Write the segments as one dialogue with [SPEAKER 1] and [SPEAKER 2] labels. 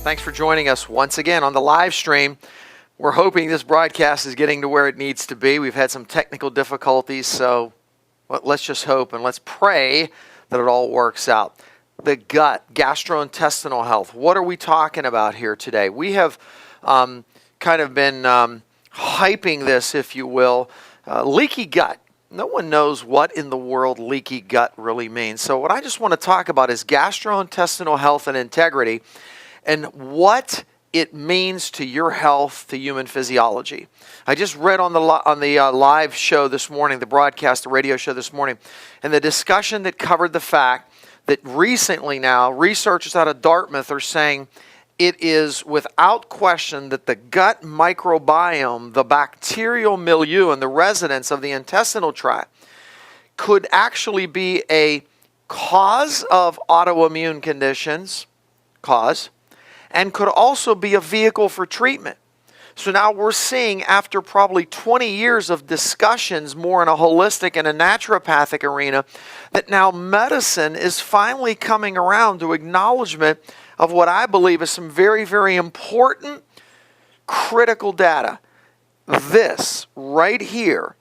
[SPEAKER 1] Thanks for joining us once again on the live stream. We're hoping this broadcast is getting to where it needs to be. We've had some technical difficulties, so let's just hope and let's pray that it all works out. The gut, gastrointestinal health. What are we talking about here today? We have kind of been hyping this, if you will. Leaky gut. No one knows what in the world leaky gut really means. So what I just want to talk about is gastrointestinal health and integrity and what it means to your health, to human physiology. I just read on the live show this morning, the broadcast, the radio show this morning, and the discussion that covered the fact that recently now, researchers out of Dartmouth are saying it is without question that the gut microbiome, the bacterial milieu and the residence of the intestinal tract could actually be a cause of autoimmune conditions, and could also be a vehicle for treatment. So now we're seeing, after probably 20 years of discussions more in a holistic and a naturopathic arena, that now medicine is finally coming around to acknowledgement of what I believe is some very, very important, critical data. This right here,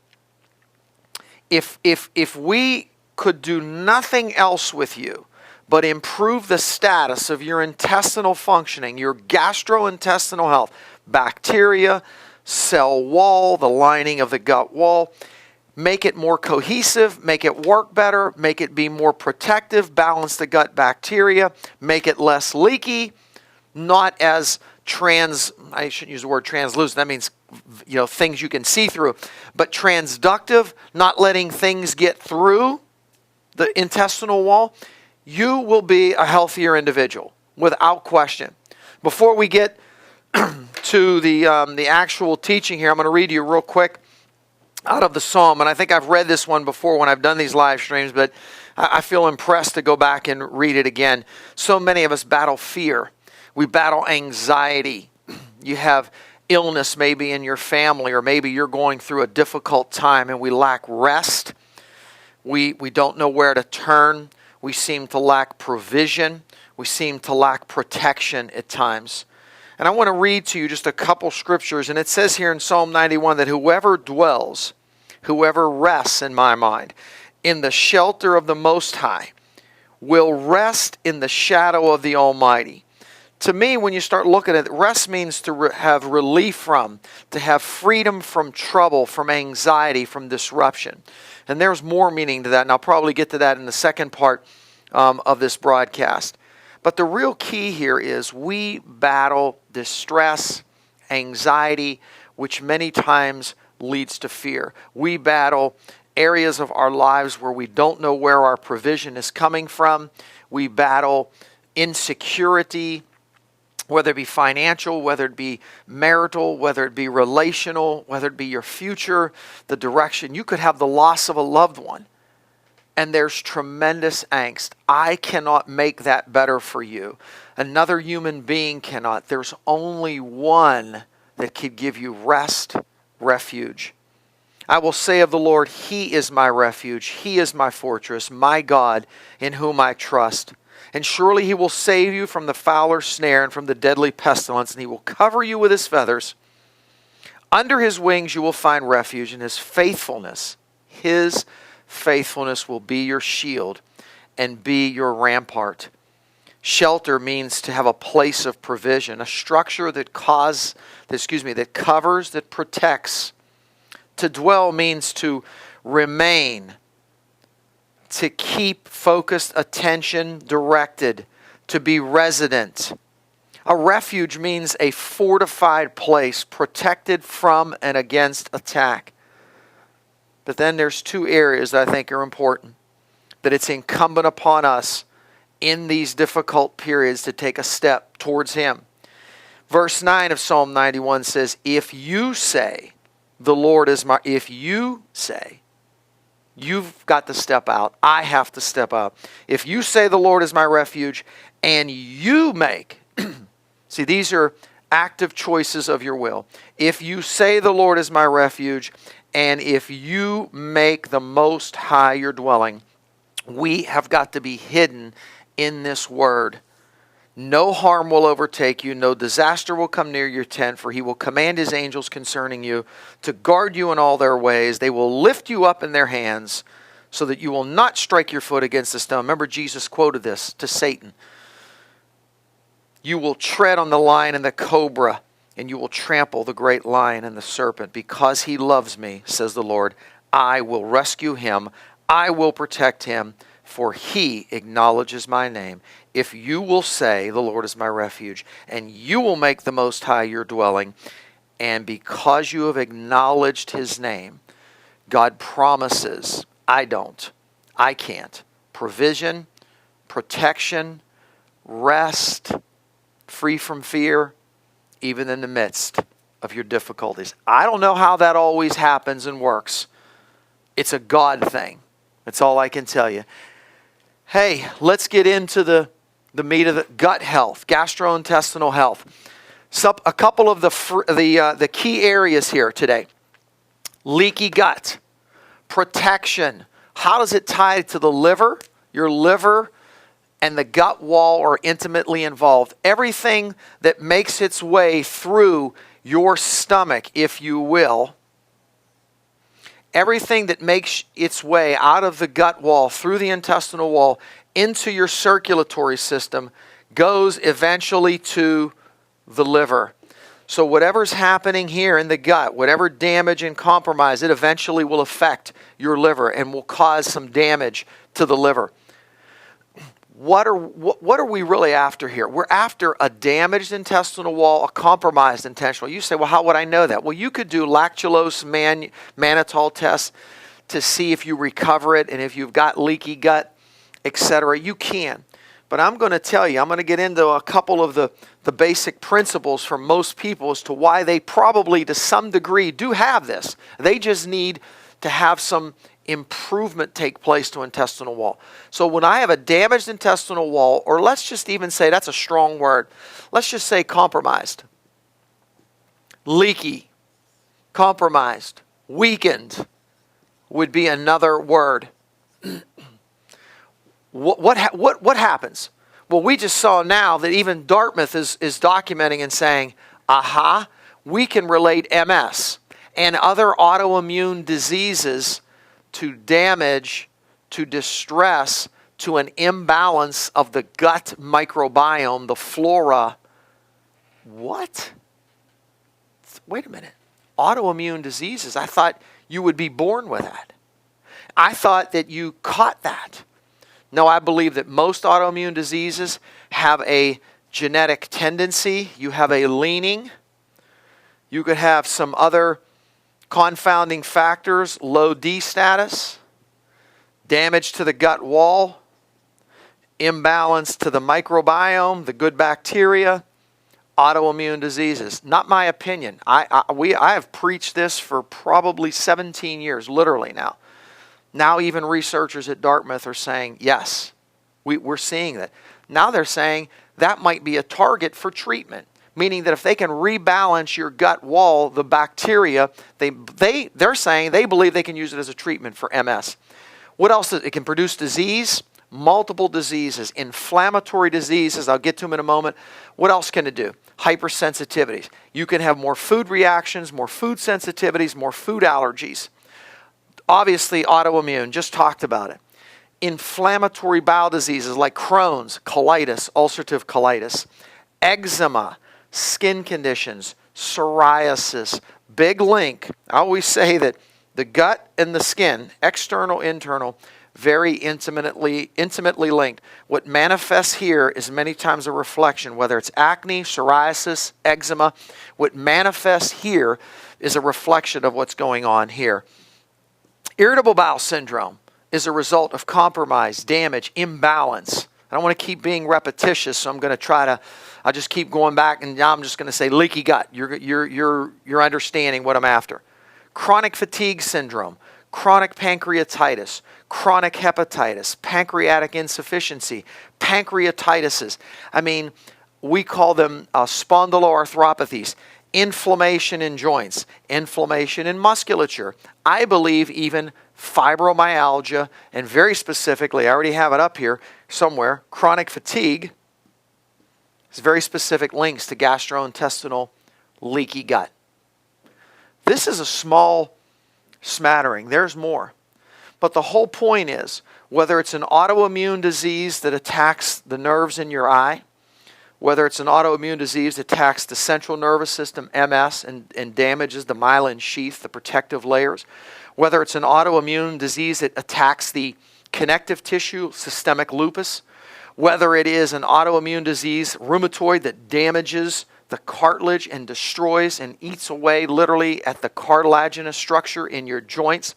[SPEAKER 1] if we could do nothing else with you but improve the status of your intestinal functioning, your gastrointestinal health, bacteria, cell wall, the lining of the gut wall, make it more cohesive, make it work better, make it be more protective, balance the gut bacteria, make it less leaky, not as I shouldn't use the word translucent, that means things you can see through, but transductive, not letting things get through the intestinal wall, you will be a healthier individual, without question. Before we get to the actual teaching here, I'm going to read you real quick out of the Psalm. And I think I've read this one before when I've done these live streams, but I feel impressed to go back and read it again. So many of us battle fear. We battle anxiety. You have illness maybe in your family, or maybe you're going through a difficult time and we lack rest. We don't know where to turn. We seem to lack provision. We seem to lack protection at times. And I want to read to you just a couple scriptures. And it says here in Psalm 91 that whoever rests, in my mind, in the shelter of the Most High, will rest in the shadow of the Almighty. To me, when you start looking at it, rest means to have relief from, to have freedom from trouble, from anxiety, from disruption. And there's more meaning to that, and I'll probably get to that in the second part of this broadcast. But the real key here is we battle distress, anxiety, which many times leads to fear. We battle areas of our lives where we don't know where our provision is coming from. We battle insecurity, whether it be financial, whether it be marital, whether it be relational, whether it be your future, the direction. You could have the loss of a loved one, and there's tremendous angst. I cannot make that better for you. Another human being cannot. There's only one that could give you rest, refuge. I will say of the Lord, He is my refuge. He is my fortress, my God, in whom I trust. And surely He will save you from the fowler's snare and from the deadly pestilence, and He will cover you with His feathers. Under His wings you will find refuge, and His faithfulness will be your shield and be your rampart. Shelter means to have a place of provision, a structure that covers, that protects. To dwell means to remain, to keep focused attention directed, to be resident. A refuge means a fortified place, protected from and against attack. But then there's two areas that I think are important, that it's incumbent upon us in these difficult periods to take a step towards Him. Verse 9 of Psalm 91 says, if you say, you've got to step out. I have to step out. If you say the Lord is my refuge, and you make, see, these are active choices of your will. If you say the Lord is my refuge, and if you make the Most High your dwelling, we have got to be hidden in this word No harm will overtake you, no disaster will come near your tent, for he will command his angels concerning you to guard you in all their ways. They will lift you up in their hands so that you will not strike your foot against a stone. Remember, Jesus quoted this to Satan. You will tread on the lion and the cobra, and you will trample the great lion and the serpent. Because he loves me, says the Lord, I will rescue him. I will protect him, for he acknowledges my name. If you will say, the Lord is my refuge, and you will make the Most High your dwelling, and because you have acknowledged his name, God promises, I can't, provision, protection, rest, free from fear, even in the midst of your difficulties. I don't know how that always happens and works. It's a God thing. That's all I can tell you. Hey, let's get into the meat of the gut health, gastrointestinal health. So a couple of the key areas here today. Leaky gut, protection. How does it tie to the liver? Your liver and the gut wall are intimately involved. Everything that makes its way through your stomach, if you will, everything that makes its way out of the gut wall, through the intestinal wall, into your circulatory system, goes eventually to the liver. So whatever's happening here in the gut, whatever damage and compromise, it eventually will affect your liver and will cause some damage to the liver. What are we really after here? We're after a damaged intestinal wall, a compromised intestinal. You say, well, how would I know that? Well, you could do lactulose mannitol tests to see if you recover it and if you've got leaky gut, etc. You can. But I'm going to tell you, I'm going to get into a couple of the basic principles for most people as to why they probably to some degree do have this. They just need to have some improvement take place to intestinal wall. So when I have a damaged intestinal wall, or let's just even say, that's a strong word, let's just say compromised, leaky, compromised, weakened would be another word. What happens? Well, we just saw now that even Dartmouth is documenting and saying, we can relate MS and other autoimmune diseases to damage, to distress, to an imbalance of the gut microbiome, the flora. What? Wait a minute. Autoimmune diseases, I thought you would be born with that. I thought that you caught that. No, I believe that most autoimmune diseases have a genetic tendency. You have a leaning. You could have some other confounding factors, low D status, damage to the gut wall, imbalance to the microbiome, the good bacteria, autoimmune diseases. Not my opinion. I have preached this for probably 17 years, literally now. Now even researchers at Dartmouth are saying, yes, we're seeing that. Now they're saying that might be a target for treatment. Meaning that if they can rebalance your gut wall, the bacteria, they're saying they believe they can use it as a treatment for MS. What else? It can produce disease, multiple diseases, inflammatory diseases. I'll get to them in a moment. What else can it do? Hypersensitivities. You can have more food reactions, more food sensitivities, more food allergies. Obviously, autoimmune, just talked about it. Inflammatory bowel diseases like Crohn's, colitis, ulcerative colitis, eczema, skin conditions, psoriasis, big link. I always say that the gut and the skin, external, internal, very intimately linked. What manifests here is many times a reflection, whether it's acne, psoriasis, eczema. What manifests here is a reflection of what's going on here. Irritable bowel syndrome is a result of compromise, damage, imbalance. I don't want to keep being repetitious, so I'm going to I'll just keep going back, and now I'm just going to say leaky gut. You're understanding what I'm after. Chronic fatigue syndrome, chronic pancreatitis, chronic hepatitis, pancreatic insufficiency, pancreatises. I mean, we call them spondyloarthropathies, inflammation in joints, inflammation in musculature. I believe even fibromyalgia, and very specifically, I already have it up here somewhere, chronic fatigue, There's very specific links to gastrointestinal leaky gut. This is a small smattering. There's more. But the whole point is, whether it's an autoimmune disease that attacks the nerves in your eye, whether it's an autoimmune disease that attacks the central nervous system, MS, and damages the myelin sheath, the protective layers, whether it's an autoimmune disease that attacks the connective tissue, systemic lupus, whether it is an autoimmune disease, rheumatoid, that damages the cartilage and destroys and eats away literally at the cartilaginous structure in your joints.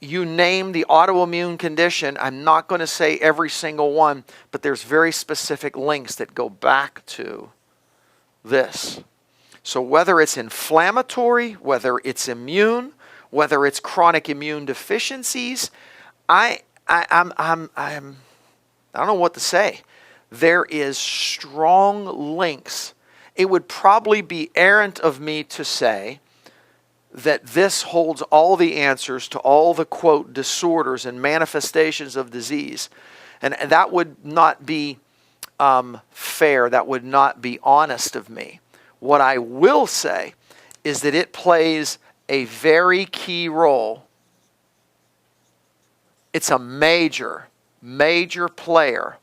[SPEAKER 1] You name the autoimmune condition, I'm not going to say every single one, but there's very specific links that go back to this. So whether it's inflammatory, whether it's immune, whether it's chronic immune deficiencies, I don't know what to say. There is strong links. It would probably be errant of me to say that this holds all the answers to all the, quote, disorders and manifestations of disease. And that would not be fair. That would not be honest of me. What I will say is that it plays a very key role. It's a major player.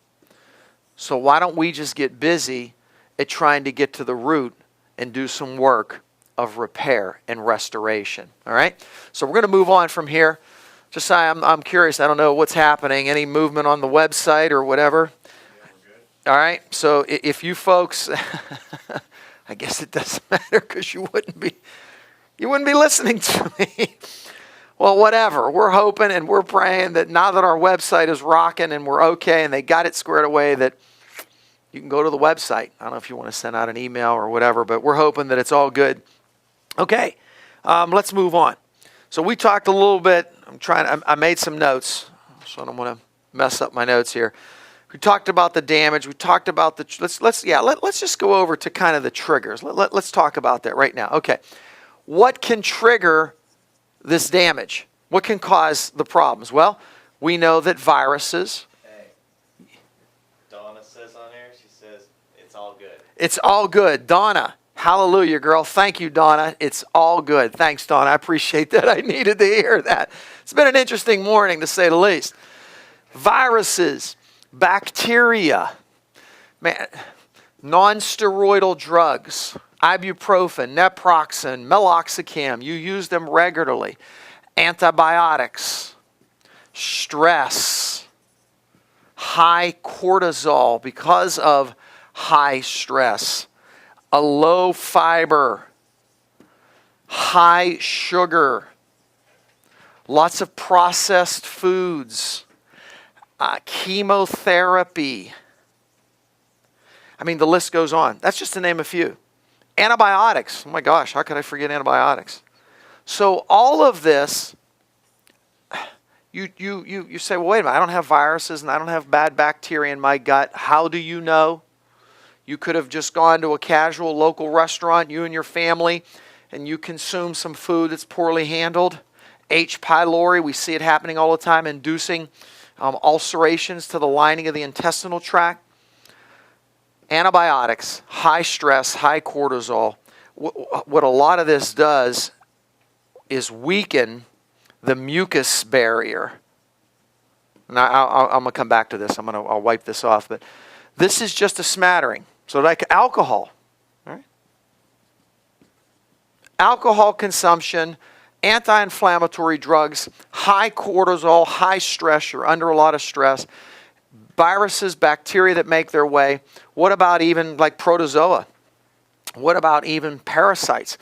[SPEAKER 1] So why don't we just get busy at trying to get to the root and do some work of repair and restoration. All right? So we're going to move on from here. Just I'm curious. I don't know what's happening. Any movement on the website or whatever?
[SPEAKER 2] Yeah, we're good.
[SPEAKER 1] All right? So if you folks, I guess it doesn't matter because you wouldn't be listening to me. Well, whatever. We're hoping and we're praying that now that our website is rocking and we're okay and they got it squared away, that you can go to the website. I don't know if you want to send out an email or whatever, but we're hoping that it's all good. Okay, let's move on. So we talked a little bit. I made some notes, so I don't want to mess up my notes here. We talked about the damage. We talked about the. Let's just go over to kind of the triggers. Let's talk about that right now. Okay, what can trigger this damage? What can cause the problems? Well, we know that viruses.
[SPEAKER 2] Donna says on there, she says, it's all good.
[SPEAKER 1] It's all good. Donna, hallelujah, girl. Thank you, Donna. It's all good. Thanks, Donna. I appreciate that. I needed to hear that. It's been an interesting morning, to say the least. Viruses, bacteria, non-steroidal drugs, ibuprofen, naproxen, meloxicam. You use them regularly. Antibiotics, stress, high cortisol because of high stress, a low fiber, high sugar, lots of processed foods, chemotherapy. I mean, the list goes on. That's just to name a few. Antibiotics. Oh my gosh, how could I forget antibiotics? So all of this, you say, well, wait a minute, I don't have viruses and I don't have bad bacteria in my gut. How do you know? You could have just gone to a casual local restaurant, you and your family, and you consume some food that's poorly handled. H. pylori, we see it happening all the time, inducing ulcerations to the lining of the intestinal tract. Antibiotics, high stress, high cortisol. What a lot of this does is weaken the mucus barrier. And I'm going to come back to this. I'll wipe this off. But this is just a smattering. So like alcohol. All right? Alcohol consumption, anti-inflammatory drugs, high cortisol, high stress. You're under a lot of stress. Viruses, bacteria that make their way. What about even like protozoa? What about even parasites?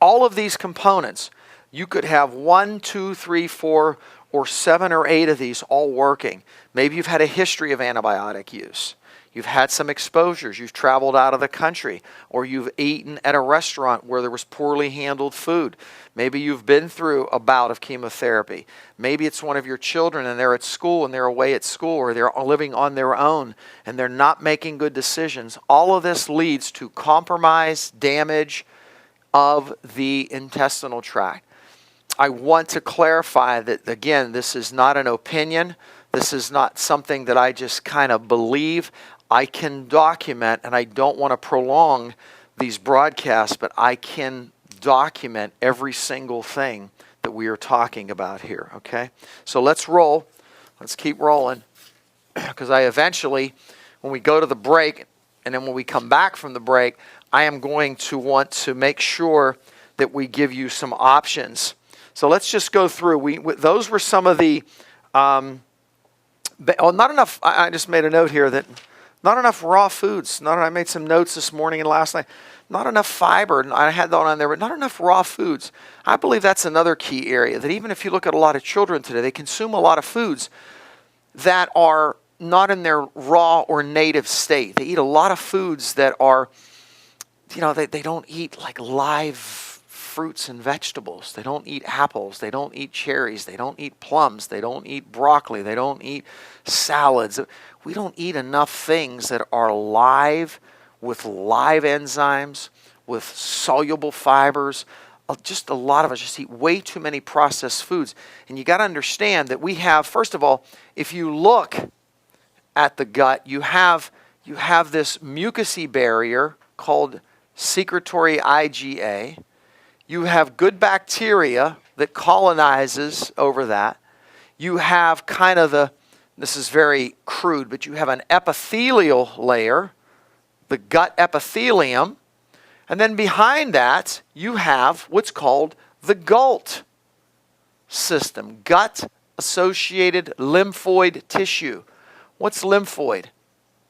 [SPEAKER 1] All of these components, you could have 1, 2, 3, 4, or 7 or 8 of these all working. Maybe you've had a history of antibiotic use. You've had some exposures. You've traveled out of the country, or you've eaten at a restaurant where there was poorly handled food. Maybe you've been through a bout of chemotherapy. Maybe it's one of your children and they're at school and they're away at school, or they're living on their own and they're not making good decisions. All of this leads to compromise, damage of the intestinal tract. I want to clarify that, again, this is not an opinion. This is not something that I just kind of believe. I can document, and I don't want to prolong these broadcasts, but I can document every single thing that we are talking about here, okay? So let's roll. Let's keep rolling, because I eventually, when we go to the break, and then when we come back from the break, I am going to want to make sure that we give you some options. So let's just go through. Those were some of the, not enough, I just made a note here that not enough raw foods. I made some notes this morning and last night. Not enough fiber, and I had that on there, but not enough raw foods. I believe that's another key area, that even if you look at a lot of children today, they consume a lot of foods that are not in their raw or native state. They eat a lot of foods that are, they don't eat like live fruits and vegetables. They don't eat apples. They don't eat cherries. They don't eat plums. They don't eat broccoli. They don't eat salads. We don't eat enough things that are live, with live enzymes, with soluble fibers. Just a lot of us just eat way too many processed foods. And you got to understand that we have, first of all, if you look at the gut, you have this mucousy barrier called secretory IgA. You have good bacteria that colonizes over that. You have kind of this is very crude, but you have an epithelial layer, the gut epithelium, and then behind that you have what's called the GALT system, gut-associated lymphoid tissue. What's lymphoid?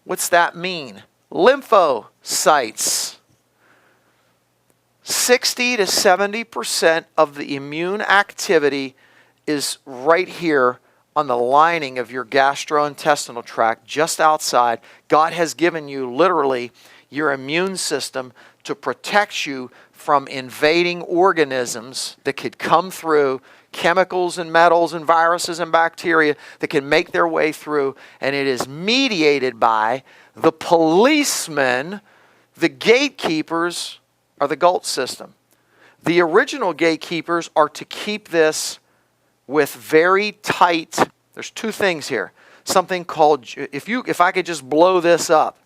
[SPEAKER 1] What's that mean? Lymphocytes. 60 to 70% of the immune activity is right here on the lining of your gastrointestinal tract, just outside. God has given you literally your immune system to protect you from invading organisms that could come through, chemicals and metals and viruses and bacteria that can make their way through, and it is mediated by the policemen. The gatekeepers are the GALT system. The original gatekeepers are to keep this with very tight, there's two things here. Something called, if I could just blow this up,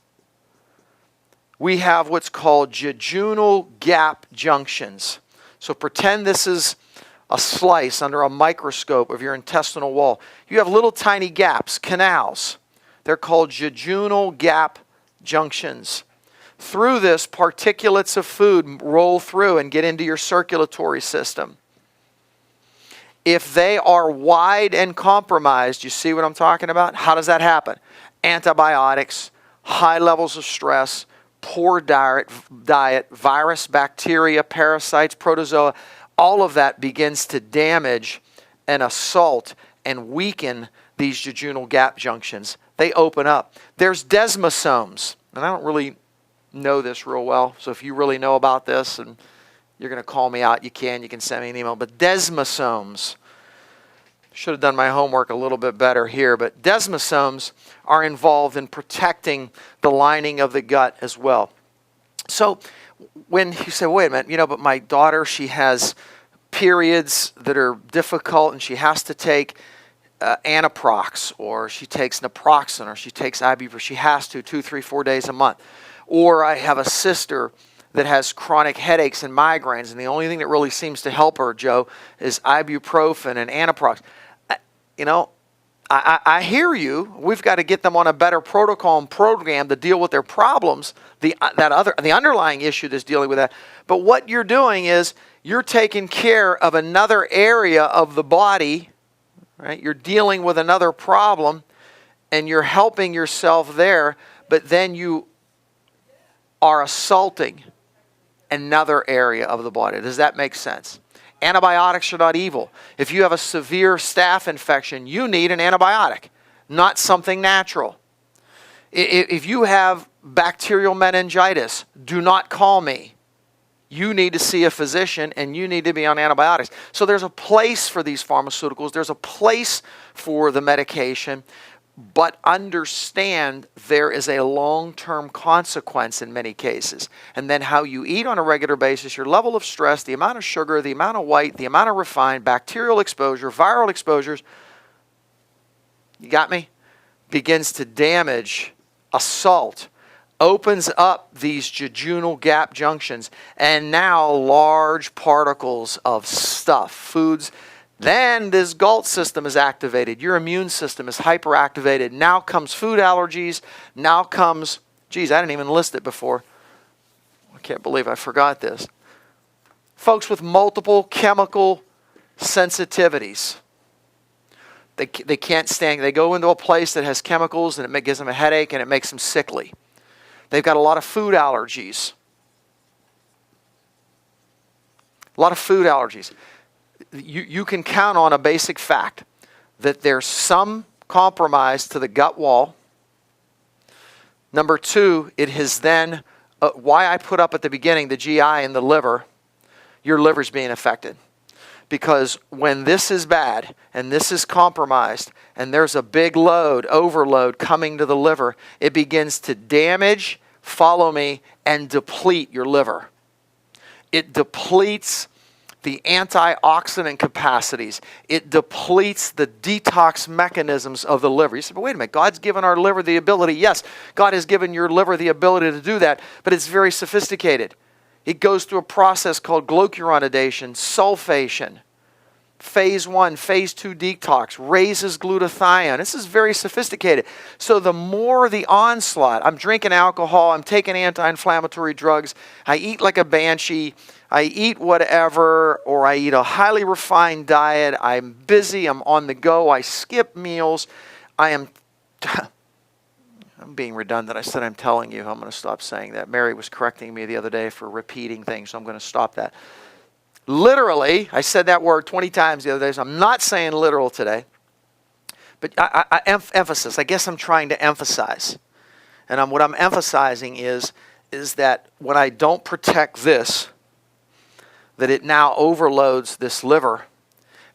[SPEAKER 1] we have what's called jejunal gap junctions. So pretend this is a slice under a microscope of your intestinal wall. You have little tiny gaps, canals. They're called jejunal gap junctions. Through this, particulates of food roll through and get into your circulatory system. If they are wide and compromised, you see what I'm talking about? How does that happen? Antibiotics, high levels of stress, poor diet, virus, bacteria, parasites, protozoa, all of that begins to damage and assault and weaken these jejunal gap junctions. They open up. There's desmosomes, and I don't really know this real well, so if you really know about this and you're going to call me out, you can send me an email. But desmosomes, should have done my homework a little bit better here, but desmosomes are involved in protecting the lining of the gut as well. So when you say, wait a minute, but my daughter, she has periods that are difficult and she has to take Anaprox, or she takes naproxen, or she takes Ibuprofen. She has to 2, 3, 4 days a month. Or I have a sister that has chronic headaches and migraines, and the only thing that really seems to help her, Joe, is Ibuprofen and Anaprox. I hear you. We've got to get them on a better protocol and program to deal with their problems, the underlying issue that's dealing with that. But what you're doing is you're taking care of another area of the body, right? You're dealing with another problem, and you're helping yourself there, but then you are assaulting another area of the body. Does that make sense? Antibiotics are not evil. If you have a severe staph infection, you need an antibiotic, not something natural. If you have bacterial meningitis, do not call me. You need to see a physician and you need to be on antibiotics. So there's a place for these pharmaceuticals. There's a place for the medication. But understand there is a long-term consequence in many cases. And then how you eat on a regular basis, your level of stress, the amount of sugar, the amount of white, the amount of refined, bacterial exposure, viral exposures, you got me? Begins to damage assault opens up these jejunal gap junctions, and now large particles of stuff, foods, then this GALT system is activated. Your immune system is hyperactivated. Now comes food allergies. Now comes, geez, I didn't even list it before. I can't believe I forgot this. Folks with multiple chemical sensitivities. They can't stand, they go into a place that has chemicals and it gives them a headache and it makes them sickly. They've got a lot of food allergies. A lot of food allergies. You can count on a basic fact that there's some compromise to the gut wall. Number two, it has then, why I put up at the beginning the GI and the liver, your liver's being affected. Because when this is bad and this is compromised and there's a big load, overload coming to the liver, it begins to damage, follow me, and deplete your liver. It depletes the antioxidant capacities. It depletes the detox mechanisms of the liver. You say, but wait a minute, God's given our liver the ability. Yes, God has given your liver the ability to do that, but it's very sophisticated. It goes through a process called glucuronidation, sulfation, phase 1, phase 2 detox, raises glutathione. This is very sophisticated. So the more the onslaught, I'm drinking alcohol, I'm taking anti-inflammatory drugs, I eat like a banshee, I eat whatever, or I eat a highly refined diet, I'm busy, I'm on the go, I skip meals, I'm being redundant. I said I'm telling you. I'm going to stop saying that. Mary was correcting me the other day for repeating things, so I'm going to stop that. Literally, I said that word 20 times the other day, so I'm not saying literal today. But emphasis. I guess I'm trying to emphasize. And what I'm emphasizing is that when I don't protect this, that it now overloads this liver.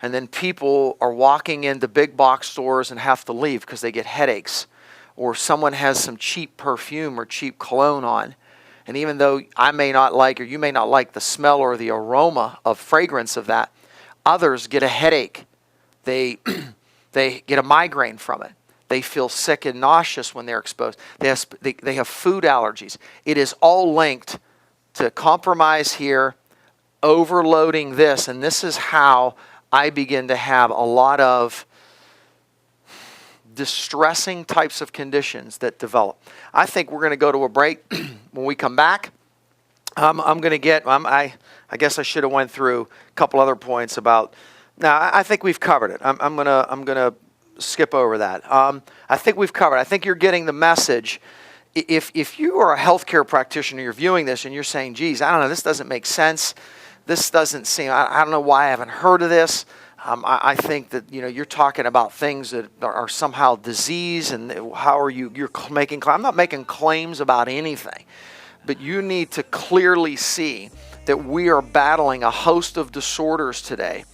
[SPEAKER 1] And then people are walking into big box stores and have to leave because they get headaches. Or someone has some cheap perfume or cheap cologne on. And even though I may not like, or you may not like the smell or the aroma of fragrance of that, others get a headache. They get a migraine from it. They feel sick and nauseous when they're exposed. They have food allergies. It is all linked to compromise here, overloading this. And this is how I begin to have a lot of distressing types of conditions that develop. I think we're going to go to a break. When we come back, I'm going to get, I guess I should have went through a couple other points about, now I think we've covered it. I'm going to skip over that. I think we've covered it. I think you're getting the message. If you are a healthcare practitioner, you're viewing this and you're saying, geez, I don't know, this doesn't make sense. This doesn't seem, I don't know why I haven't heard of this. I think that you're talking about things that are somehow disease, and how are you're making? I'm not making claims about anything, but you need to clearly see that we are battling a host of disorders today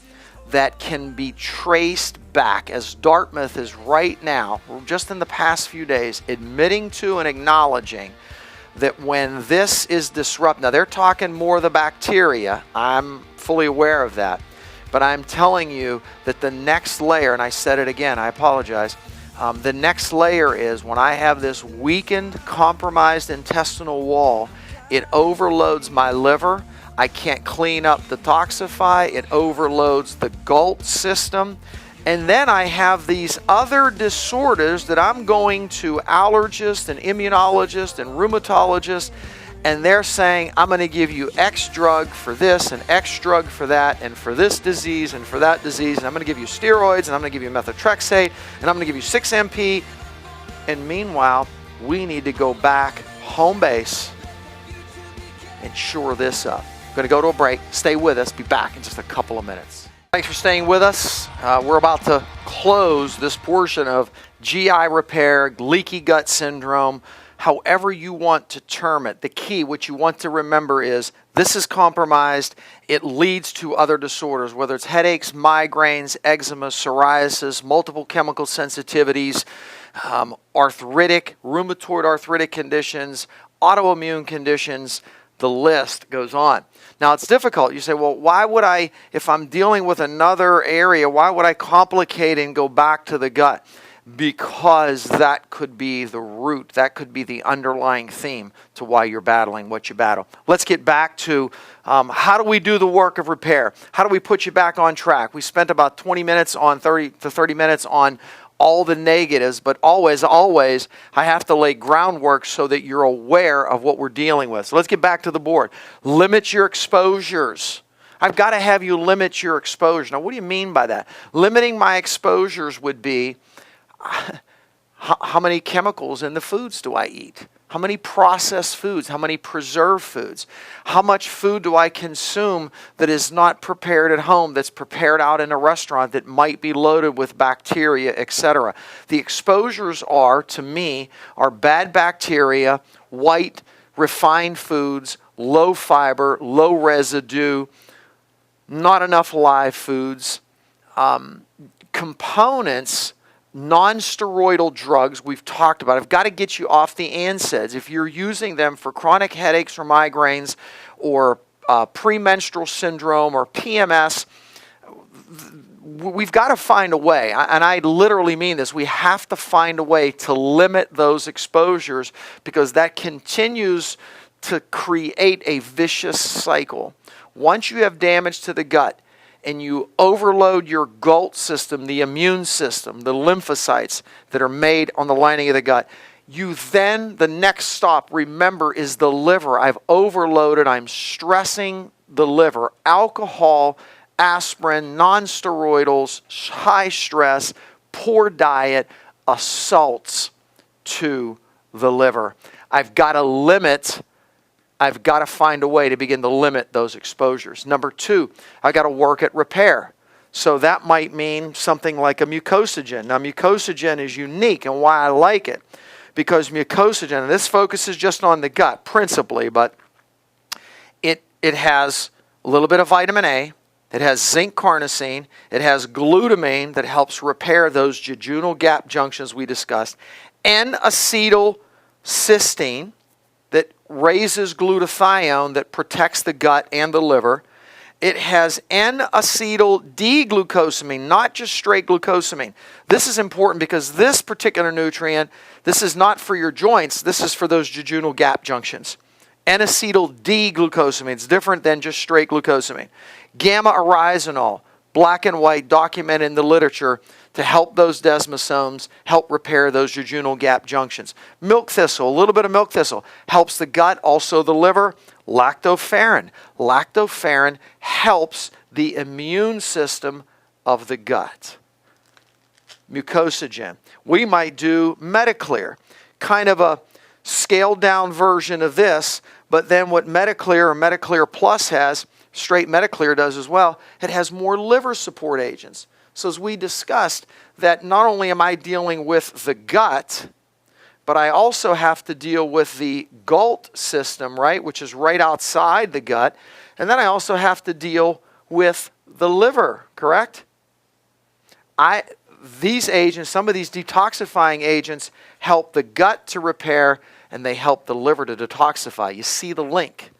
[SPEAKER 1] that can be traced back, as Dartmouth is right now, just in the past few days, admitting to and acknowledging that when this is disrupted. Now they're talking more the bacteria. I'm fully aware of that. But I'm telling you that the next layer, and I said it again, I apologize, the next layer is when I have this weakened, compromised intestinal wall, it overloads my liver. I can't clean up, detoxify. It overloads the GALT system. And then I have these other disorders that I'm going to allergists and immunologists and rheumatologists, and they're saying, I'm going to give you X drug for this and X drug for that and for this disease and for that disease, and I'm going to give you steroids, and I'm going to give you methotrexate, and I'm going to give you 6-MP. And meanwhile, we need to go back home base and shore this up. I'm going to go to a break. Stay with us. Be back in just a couple of minutes. Thanks for staying with us. We're about to close this portion of GI repair, leaky gut syndrome, however you want to term it. The key, what you want to remember is this is compromised. It leads to other disorders, whether it's headaches, migraines, eczema, psoriasis, multiple chemical sensitivities, arthritic, rheumatoid arthritic conditions, autoimmune conditions. The list goes on. Now, it's difficult. You say, well, why would if I'm dealing with another area, why would I complicate and go back to the gut? because that could be the root, that could be the underlying theme to why you're battling what you battle. Let's get back to how do we do the work of repair? How do we put you back on track? We spent about 20 minutes on 30 to 30 minutes on all the negatives, but always, I have to lay groundwork so that you're aware of what we're dealing with. So let's get back to the board. Limit your exposures. I've got to have you limit your exposure. Now, what do you mean by that? Limiting my exposures would be how many chemicals in the foods do I eat? How many processed foods? How many preserved foods? How much food do I consume that is not prepared at home, that's prepared out in a restaurant that might be loaded with bacteria, etc.? The exposures to me, are bad bacteria, white, refined foods, low fiber, low residue, not enough live foods, components, non-steroidal drugs we've talked about. I've got to get you off the NSAIDs. If you're using them for chronic headaches or migraines or premenstrual syndrome or PMS, we've got to find a way, and I literally mean this, we have to find a way to limit those exposures because that continues to create a vicious cycle. Once you have damage to the gut, and you overload your GALT system, the immune system, the lymphocytes that are made on the lining of the gut, you then, the next stop, remember, is the liver. I've overloaded, I'm stressing the liver. Alcohol, aspirin, non-steroidals, high stress, poor diet, assaults to the liver. I've got to find a way to begin to limit those exposures. Number two, I've got to work at repair. So that might mean something like a mucosagen. Now, mucosagen is unique, and why I like it, because mucosagen, and this focuses just on the gut principally, but it has a little bit of vitamin A, it has zinc carnosine, it has glutamine that helps repair those jejunal gap junctions we discussed, N-acetylcysteine, that raises glutathione that protects the gut and the liver. It has N-acetyl D-glucosamine, not just straight glucosamine. This is important because this particular nutrient, this is not for your joints, this is for those jejunal gap junctions. N-acetyl D-glucosamine is different than just straight glucosamine. Gamma-oryzanol, black and white, documented in the literature to help those desmosomes, help repair those jejunal gap junctions. Milk thistle, a little bit of milk thistle, helps the gut, also the liver. Lactoferrin. Lactoferrin helps the immune system of the gut. Mucosagen. We might do Metaclear, kind of a scaled down version of this, but then what Metaclear or Metaclear Plus has, straight Metaclear does as well, it has more liver support agents. So as we discussed, that not only am I dealing with the gut, but I also have to deal with the GALT system, right, which is right outside the gut. And then I also have to deal with the liver, correct? These agents, some of these detoxifying agents, help the gut to repair, and they help the liver to detoxify. You see the link.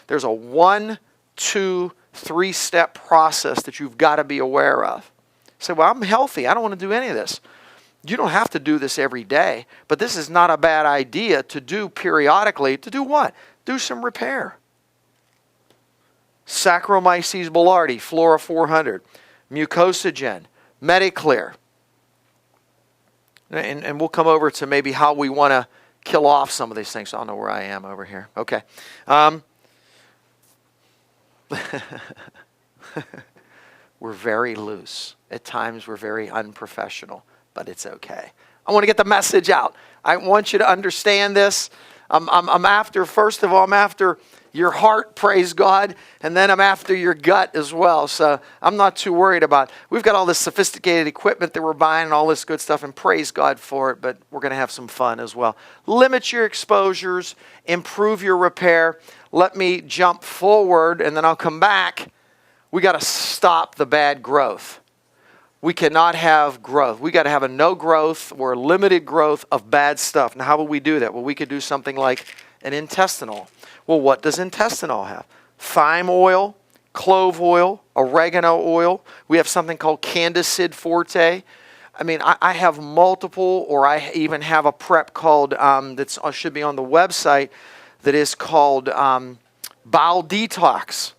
[SPEAKER 1] There's a 1, 2, 3-step process that you've got to be aware of. Say, well, I'm healthy. I don't want to do any of this. You don't have to do this every day, but this is not a bad idea to do periodically. To do what? Do some repair. Saccharomyces boulardii, Flora 400, Mucosagen, Metaclear. And we'll come over to maybe how we want to kill off some of these things. I don't know where I am over here. Okay. We're very loose. At times we're very unprofessional, but it's okay. I want to get the message out. I want you to understand this. I'm after, first of all, I'm after your heart, praise God, and then I'm after your gut as well. So I'm not too worried about it. We've got all this sophisticated equipment that we're buying and all this good stuff, and praise God for it, but we're going to have some fun as well. Limit your exposures, improve your repair. Let me jump forward, and then I'll come back. We got to stop the bad growth. We cannot have growth. We got to have a no growth or limited growth of bad stuff. Now, how will we do that? Well, we could do something like an intestinal. Well, what does intestinal have? Thyme oil, clove oil, oregano oil. We have something called Candicid forte. I mean, I have multiple, or I even have a prep called, that should be on the website, that is called Bowel Detox,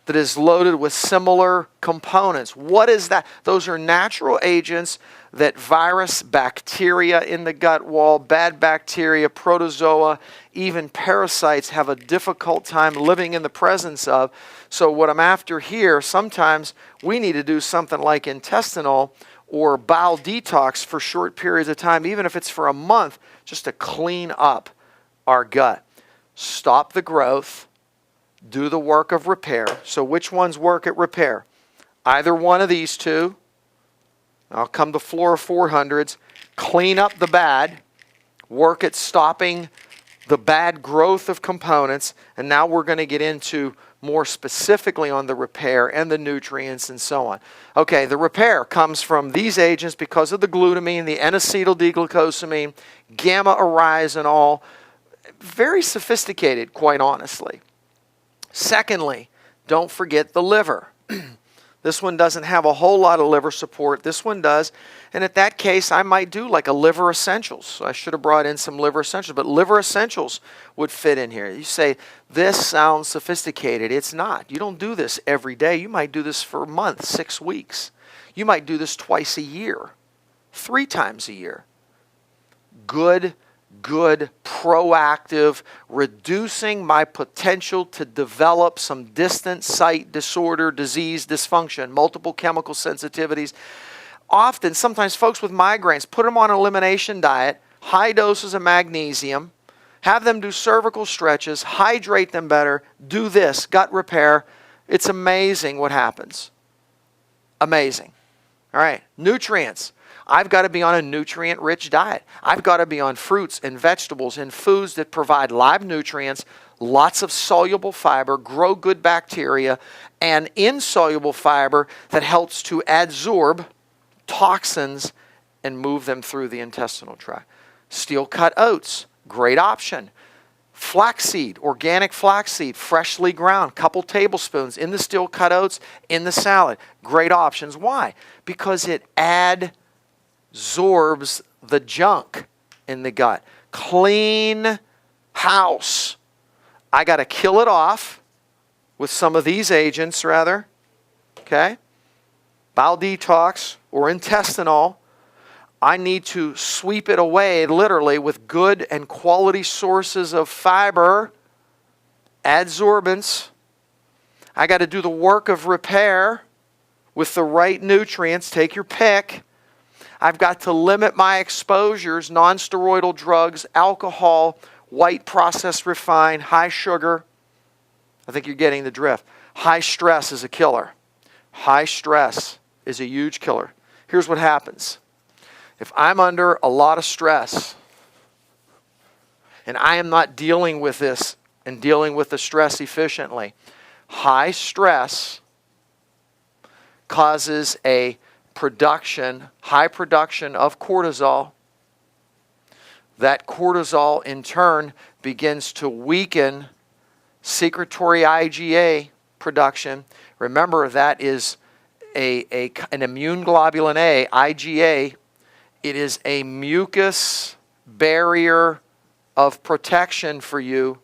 [SPEAKER 1] that is loaded with similar components. What is that? Those are natural agents that virus, bacteria in the gut wall, bad bacteria, protozoa, even parasites have a difficult time living in the presence of. So what I'm after here, sometimes we need to do something like intestinal or bowel detox for short periods of time, even if it's for a month, just to clean up our gut. Stop the growth, do the work of repair. So which ones work at repair? Either one of these two. I'll come to floor 400s, clean up the bad, work at stopping the bad growth of components, and now we're going to get into more specifically on the repair and the nutrients and so on. Okay, the repair comes from these agents because of the glutamine, the N-acetyl D-glucosamine, gamma oryzanol. Very sophisticated, quite honestly. Secondly, don't forget the liver. This one doesn't have a whole lot of liver support. This one does. And at that case, I might do like a liver essentials. So I should have brought in some liver essentials. But liver essentials would fit in here. You say, this sounds sophisticated. It's not. You don't do this every day. You might do this for a month, 6 weeks. You might do this twice a year, 3 times a year. Good, proactive, reducing my potential to develop some distant site disorder, disease, dysfunction, multiple chemical sensitivities. Often, sometimes folks with migraines, put them on an elimination diet, high doses of magnesium, have them do cervical stretches, hydrate them better, do this, gut repair. It's amazing what happens. Amazing. All right, nutrients. I've got to be on a nutrient-rich diet. I've got to be on fruits and vegetables and foods that provide live nutrients, lots of soluble fiber, grow good bacteria, and insoluble fiber that helps to adsorb toxins and move them through the intestinal tract. Steel-cut oats, great option. Flaxseed, organic flaxseed, freshly ground, couple tablespoons in the steel-cut oats, in the salad. Great options. Why? Because it adsorbs the junk in the gut. Clean house. I got to kill it off with some of these agents, rather. Okay? Bowel detox or intestinal. I need to sweep it away, literally, with good and quality sources of fiber, adsorbents. I got to do the work of repair with the right nutrients. Take your pick. I've got to limit my exposures, non-steroidal drugs, alcohol, white processed refined, high sugar. I think you're getting the drift. High stress is a killer. High stress is a huge killer. Here's what happens. If I'm under a lot of stress and I am not dealing with this and dealing with the stress efficiently, high stress causes a high production of cortisol. That cortisol in turn begins to weaken secretory IgA production. Remember, that is an immune globulin A, IgA. It is a mucus barrier of protection for you.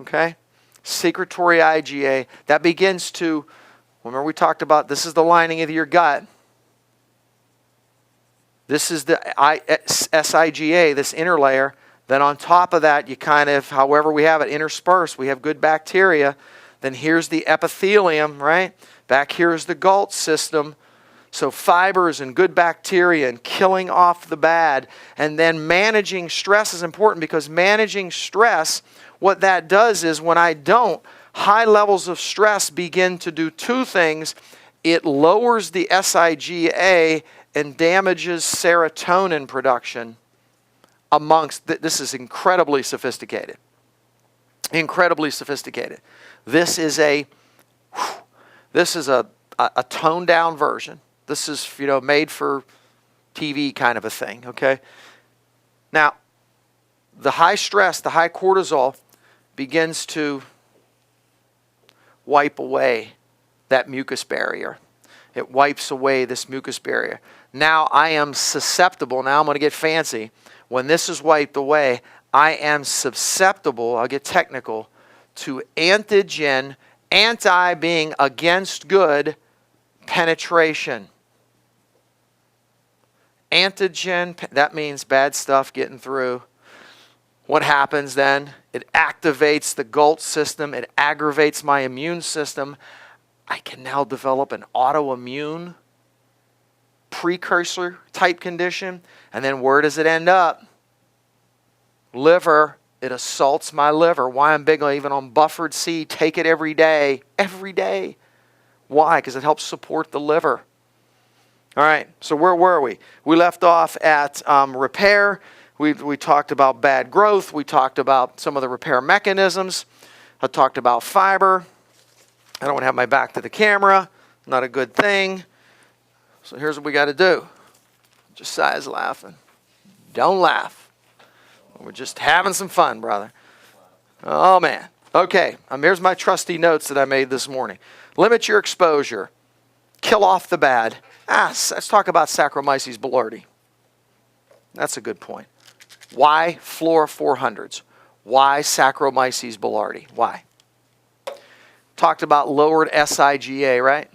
[SPEAKER 1] Okay? Secretory IgA. That begins to, remember we talked about this is the lining of your gut. This is the SIGA, this inner layer. Then on top of that, you kind of, however we have it interspersed, we have good bacteria. Then here's the epithelium, right? Back here is the Galt system. So fibers and good bacteria and killing off the bad. And then managing stress is important because managing stress, what that does is when I don't, high levels of stress begin to do 2 things. It lowers the SIGA and damages serotonin production amongst, this is incredibly sophisticated. Incredibly sophisticated. This is a toned down version. This is, made for TV kind of a thing, okay? Now, the high stress, the high cortisol begins to wipe away that mucus barrier. It wipes away this mucus barrier. now I am susceptible. Now I'm going to get fancy. When this is wiped away, I am susceptible, I'll get technical, to antigen, anti being against good, penetration. Antigen, that means bad stuff getting through. What happens then? It activates the GALT system. It aggravates my immune system. I can now develop an autoimmune precursor type condition. And then where does it end up? Liver. It assaults my liver. Why I'm big even on buffered C. Take it every day. Every day. Why? Because it helps support the liver. All right, so where were we? We left off at repair. We talked about bad growth. We talked about some of the repair mechanisms. I talked about fiber. I don't want to have my back to the camera. Not a good thing. So here's what we got to do. Josiah's laughing. Don't laugh. We're just having some fun, brother. Oh, man. Okay, here's my trusty notes that I made this morning. Limit your exposure. Kill off the bad. Let's talk about Saccharomyces boulardii. That's a good point. Why Flora 400s? Why Saccharomyces boulardii? Why? Talked about lowered SIGA, right?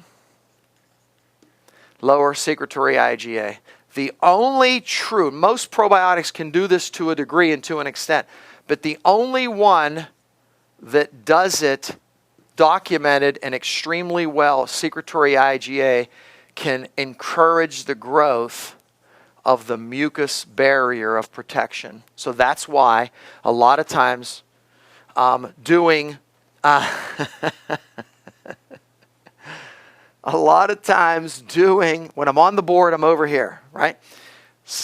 [SPEAKER 1] Lower secretory IgA. The only true, most probiotics can do this to a degree and to an extent, but the only one that does it documented and extremely well, secretory IgA, can encourage the growth of the mucus barrier of protection. So that's why a lot of times when I'm on the board, I'm over here, right?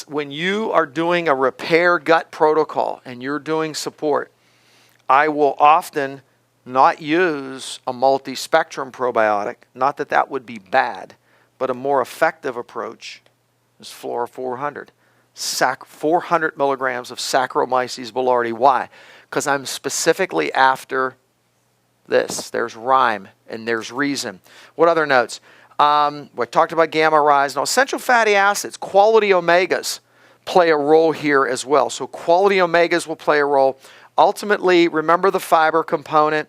[SPEAKER 1] When you are doing a repair gut protocol and you're doing support, I will often not use a multi-spectrum probiotic. Not that that would be bad, but a more effective approach is Flora 400. 400 milligrams of Saccharomyces boulardii. Why? Because I'm specifically after this. There's rhyme and there's reason. What other notes? We talked about gamma rise. Now, essential fatty acids, quality omegas play a role here as well. So quality omegas will play a role. Ultimately, remember the fiber component.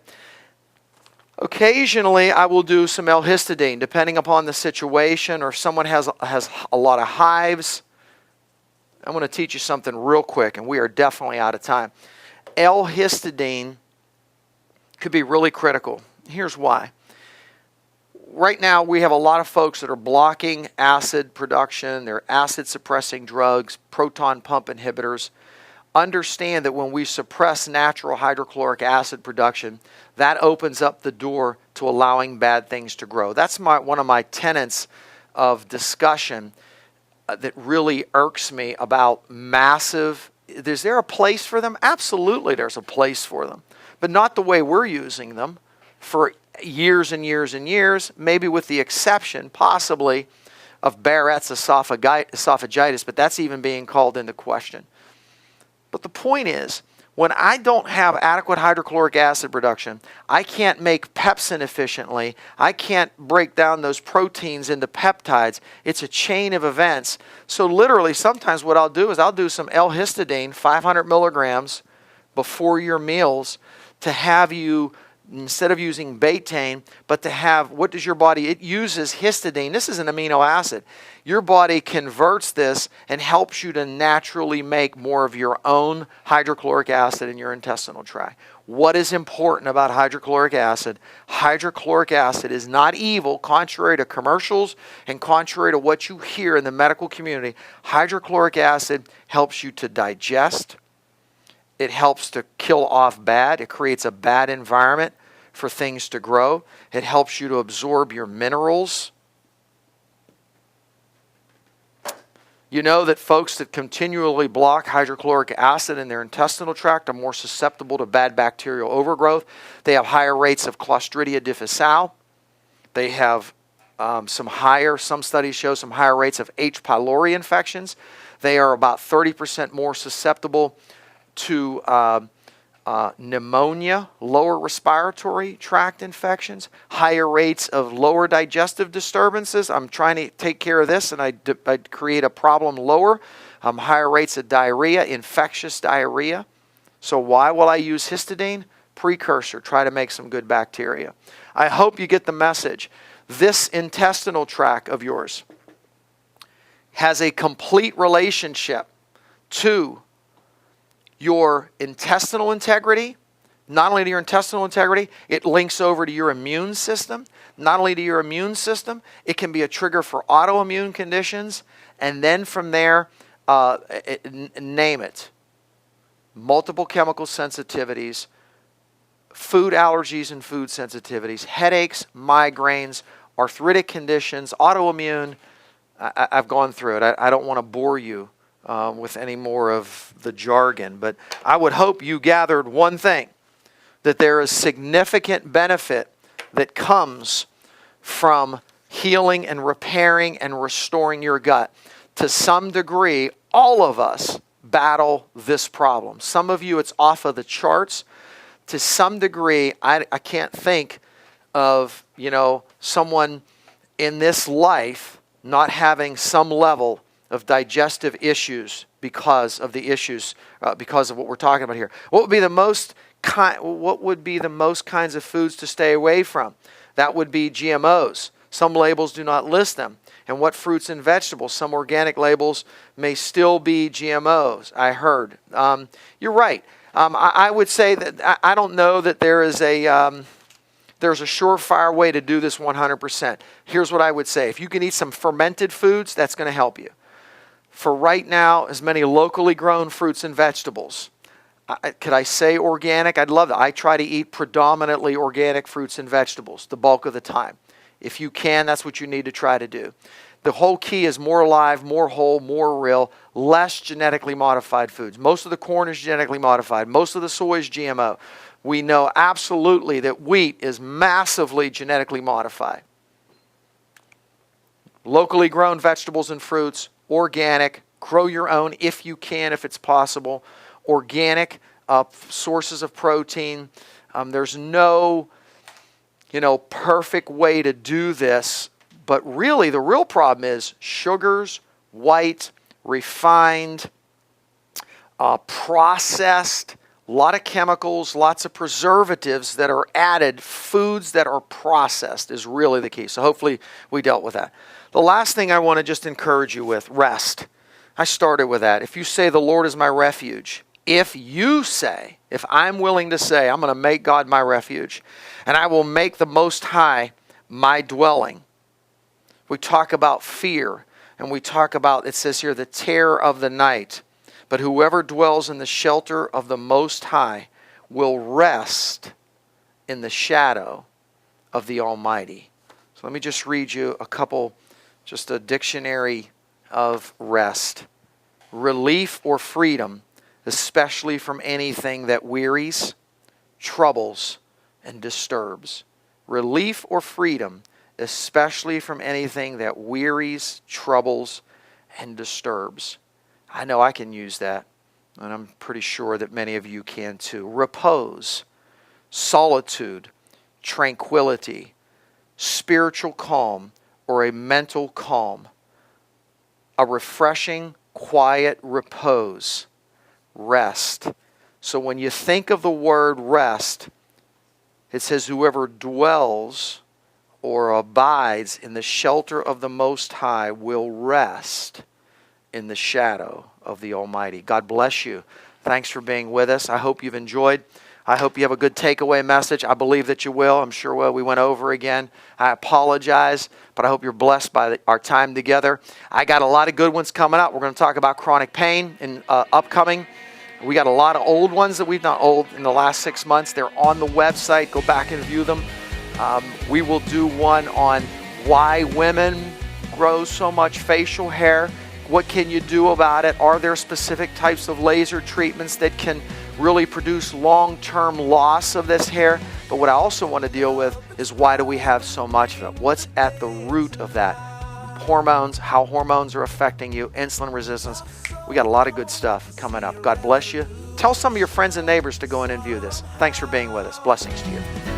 [SPEAKER 1] Occasionally, I will do some L-histidine, depending upon the situation, or if someone has a lot of hives. I'm going to teach you something real quick, and we are definitely out of time. L-histidine could be really critical. Here's why. Right now, we have a lot of folks that are blocking acid production. They're acid-suppressing drugs, proton pump inhibitors. Understand that when we suppress natural hydrochloric acid production, that opens up the door to allowing bad things to grow. That's one of my tenets of discussion that really irks me about massive. Is there a place for them? Absolutely there's a place for them, but not the way we're using them for years and years and years, maybe with the exception possibly of Barrett's esophagitis, but that's even being called into question. But the point is, when I don't have adequate hydrochloric acid production, I can't make pepsin efficiently. I can't break down those proteins into peptides. It's a chain of events. So literally, sometimes what I'll do is I'll do some L-histidine, 500 milligrams, before your meals to have you, instead of using betaine, but to have, what does your body, it uses histidine. This is an amino acid. Your body converts this and helps you to naturally make more of your own hydrochloric acid in your intestinal tract. What is important about hydrochloric acid? Hydrochloric acid is not evil, contrary to commercials and contrary to what you hear in the medical community. Hydrochloric acid helps you to digest. It helps to kill off bad. It creates a bad environment for things to grow. It helps you to absorb your minerals. You know that folks that continually block hydrochloric acid in their intestinal tract are more susceptible to bad bacterial overgrowth. They have higher rates of Clostridia difficile. They have some studies show some higher rates of H. pylori infections. They are about 30% more susceptible to pneumonia, lower respiratory tract infections, higher rates of lower digestive disturbances. I'm trying to take care of this, and I'd create a problem lower. Higher rates of diarrhea, infectious diarrhea. So why will I use histidine? Precursor, try to make some good bacteria. I hope you get the message. This intestinal tract of yours has a complete relationship to your intestinal integrity. Not only to your intestinal integrity, it links over to your immune system. Not only to your immune system, it can be a trigger for autoimmune conditions. And then from there, name it. Multiple chemical sensitivities, food allergies and food sensitivities, headaches, migraines, arthritic conditions, autoimmune. I've gone through it. I don't want to bore you with any more of the jargon, but I would hope you gathered one thing, that there is significant benefit that comes from healing and repairing and restoring your gut. To some degree, all of us battle this problem. Some of you, it's off of the charts. To some degree, I can't think of, someone in this life not having some level of digestive issues because of the issues, because of what we're talking about here. What would be the most kinds of foods to stay away from? That would be GMOs. Some labels do not list them. And what fruits and vegetables? Some organic labels may still be GMOs, I heard. You're right. I would say that I don't know that there's a surefire way to do this 100%. Here's what I would say. If you can eat some fermented foods, that's going to help you. For right now, as many locally grown fruits and vegetables. Could I say organic? I'd love that. I try to eat predominantly organic fruits and vegetables the bulk of the time. If you can, that's what you need to try to do. The whole key is more alive, more whole, more real, less genetically modified foods. Most of the corn is genetically modified. Most of the soy is GMO. We know absolutely that wheat is massively genetically modified. Locally grown vegetables and fruits, organic, grow your own if you can, if it's possible. Organic sources of protein. There's no perfect way to do this, but really the real problem is sugars, white, refined, processed, a lot of chemicals, lots of preservatives that are added. Foods that are processed is really the key. So hopefully we dealt with that. The last thing I want to just encourage you with, rest. I started with that. If you say the Lord is my refuge, if I'm willing to say, I'm going to make God my refuge, and I will make the Most High my dwelling. We talk about fear, and we talk about, it says here, the terror of the night. But whoever dwells in the shelter of the Most High will rest in the shadow of the Almighty. So let me just read you just a dictionary of rest. Relief or freedom, especially from anything that wearies, troubles, and disturbs. Relief or freedom, especially from anything that wearies, troubles, and disturbs. I know I can use that, and I'm pretty sure that many of you can too. Repose, solitude, tranquility, spiritual calm, or a mental calm. A refreshing, quiet repose. Rest. So when you think of the word rest, it says whoever dwells or abides in the shelter of the Most High will rest in the shadow of the Almighty. God bless you. Thanks for being with us. I hope you've enjoyed. I hope you have a good takeaway message. I believe that you will. I'm sure we went over again. I apologize, but I hope you're blessed by our time together. I got a lot of good ones coming up. We're going to talk about chronic pain in upcoming. We got a lot of old ones that we've not old in the last 6 months. They're on the website. Go back and view them. We will do one on why women grow so much facial hair. What can you do about it? Are there specific types of laser treatments that can really produce long-term loss of this hair? But what I also want to deal with is why do we have so much of it? What's at the root of that? Hormones, how hormones are affecting you, insulin resistance. We got a lot of good stuff coming up. God bless you. Tell some of your friends and neighbors to go in and view this. Thanks for being with us. Blessings to you.